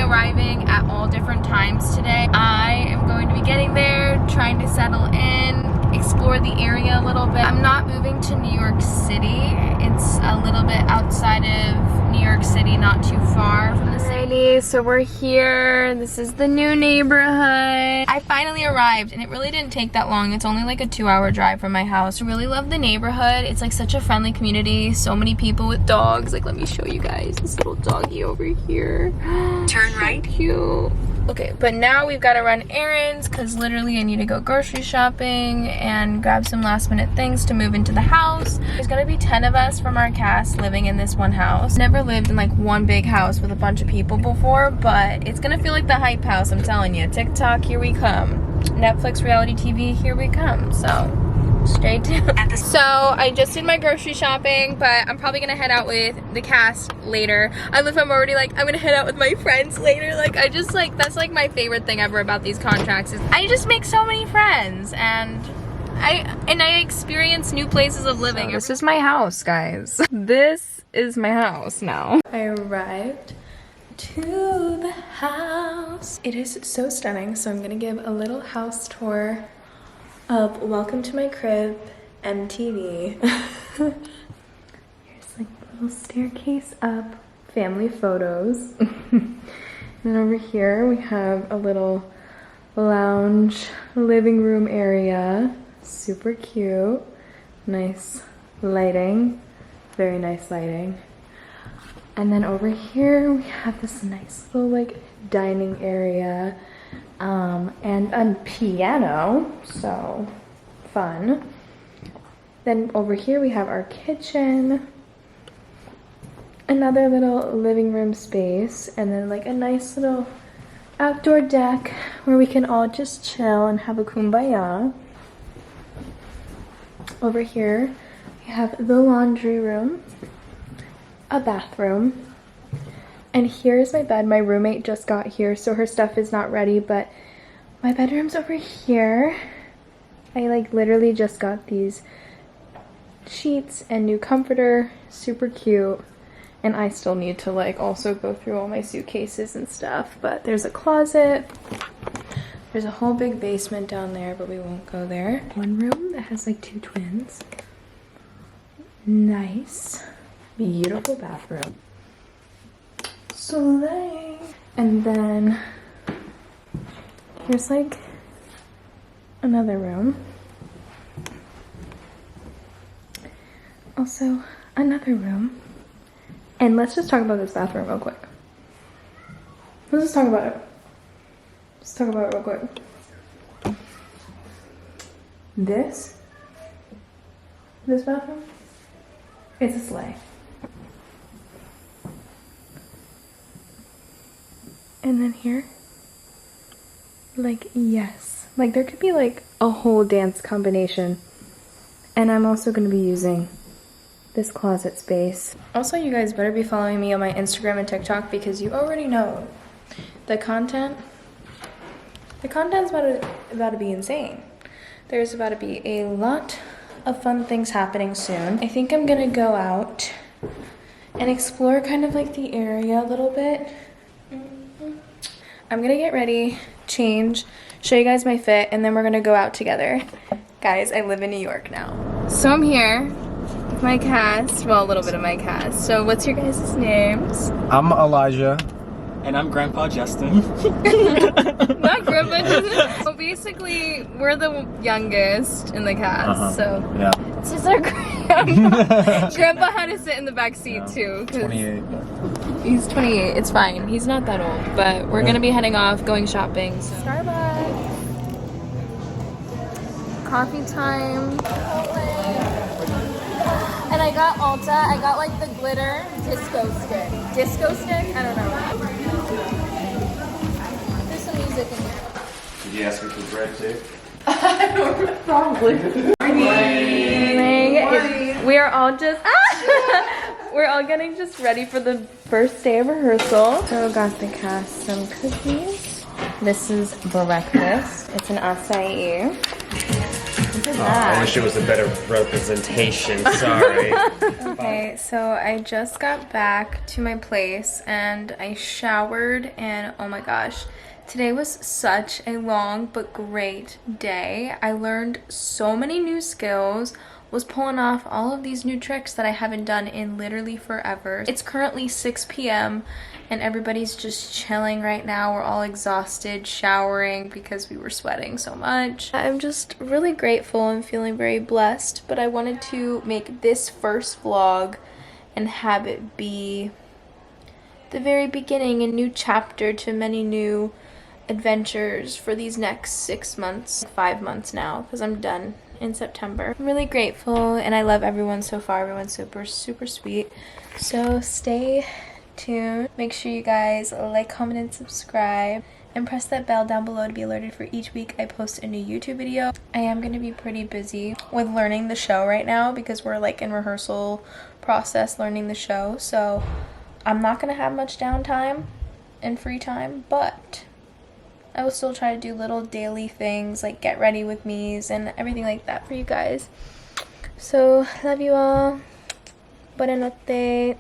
arriving at all different times today. I am going to be getting there, trying to settle in, explore the area a little bit. I'm not moving to New York City. It's a little bit outside of New York City, not too far from the city. So we're here. This is the new neighborhood. I finally arrived and it really didn't take that long. It's only like a 2-hour drive from my house. I really love the neighborhood. It's like such a friendly community. So many people with dogs. Like, let me show you guys this little doggy over here. Turn right. Cute. Okay, but now we've got to run errands because literally I need to go grocery shopping and grab some last minute things to move into the house. There's gonna be 10 of us from our cast living in this one house. Never lived in like one big house with a bunch of people before, but it's gonna feel like the hype house, I'm telling you. TikTok, here we come. Netflix reality TV, here we come. So stay tuned. So I just did my grocery shopping, but I'm probably gonna head out with the cast later. I love how I'm already like, I'm gonna head out with my friends later. Like, I just like, that's like my favorite thing ever about these contracts is I just make so many friends and I experience new places of living. So this is my house, guys. This is my house now. I arrived to the house. It is so stunning, so I'm gonna give a little house tour of welcome to my crib, MTV. Here's like a little staircase up, family photos. And then over here we have a little lounge living room area. Super cute. Nice lighting, very nice lighting. And then over here we have this nice little like dining area. And a piano, so fun. Then over here we have our kitchen, another little living room space, and then like a nice little outdoor deck where we can all just chill and have a kumbaya. Over here we have the laundry room, a bathroom, and here's my bed. My roommate just got here, so her stuff is not ready, but my bedroom's over here. I like literally just got these sheets and new comforter, super cute. And I still need to like also go through all my suitcases and stuff, but there's a closet. There's a whole big basement down there, but we won't go there. One room that has like 2 twins. Nice, beautiful bathroom. Slay. And then here's like another room. Also another room. And let's just talk about this bathroom real quick. Let's just talk about it. Let's talk about it real quick. This bathroom, it's a slay. And then here, like, yes. Like, there could be, like, a whole dance combination. And I'm also going to be using this closet space. Also, you guys better be following me on my Instagram and TikTok because you already know the content's about to be insane. There's about to be a lot of fun things happening soon. I think I'm going to go out and explore kind of, like, the area a little bit. I'm gonna get ready, change, show you guys my fit, and then we're gonna go out together. Guys, I live in New York now. So I'm here with my cast, well, a little bit of my cast. So what's your guys' names? I'm Elijah. And I'm Grandpa Justin. Not Grandpa Justin. So basically, we're the youngest in the cast, so yeah. This is our grandpa. Grandpa had to sit in the back seat too. 28. He's 28, it's fine. He's not that old, but we're gonna be heading off, going shopping. So. Starbucks. Coffee time. And I got Ulta, I got like the glitter disco stick. Disco stick? I don't know. There's some music in here. Did you ask her for bread too? I don't know, probably. We are all just, we're all getting just ready for the first day of rehearsal. So got the cast some cookies. This is breakfast. It's an acai. Look at I that. wish it was a better representation. Sorry. Okay, so I just got back to my place and I showered, and oh my gosh, today was such a long but great day. I learned so many new skills, was pulling off all of these new tricks that I haven't done in literally forever. It's currently 6 p.m. and everybody's just chilling right now. We're all exhausted, showering because we were sweating so much. I'm just really grateful and feeling very blessed, but I wanted to make this first vlog and have it be the very beginning, a new chapter to many new adventures for these next 6 months, 5 months now, because I'm done in September. I'm really grateful and I love everyone so far. Everyone's super sweet. So stay tuned. Make sure you guys like, comment, and subscribe, and press that bell down below to be alerted for each week I post a new YouTube video. I am going to be pretty busy with learning the show right now because we're like in rehearsal process learning the show, so I'm not going to have much downtime and free time, but I will still try to do little daily things like get ready with me's and everything like that for you guys. So love you all. Buona notte.